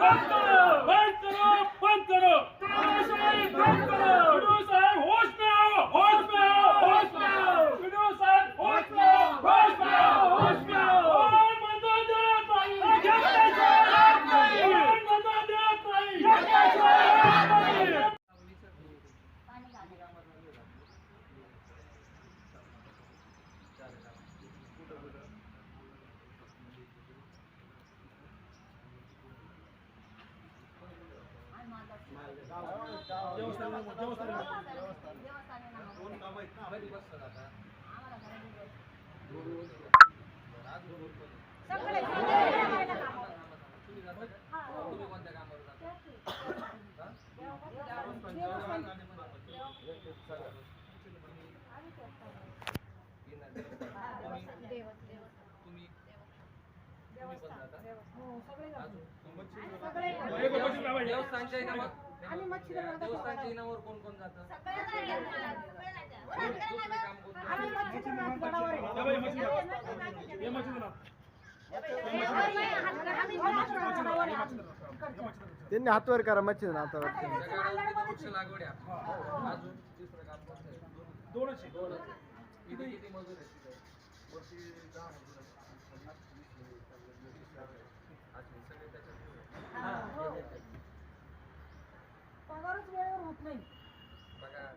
बंद करो, बंद करो, बंद करो, तानाशाही बंद करो। वीडियो साहब होश में आओ, होश में आओ, होश में आओ। वीडियो साहब होश में आओ, होश में आओ, होश में आओ। और मदद देत नाही, देत नाही, और मदद देत नाही, देत नाही। देवस्थानच्या इनावर कोण कोण जातं? त्यांनी हातवर करा मच्छी हातावर वृक्ष लागवड आहे. अजून तिसरं काम कोणतं आहे? दोनच किती किती मजूर आहेत तिथे? वरती 10 मजूर आहेत. सगळे त्याच्यात पगारच वेळेवर होत नाही. बघा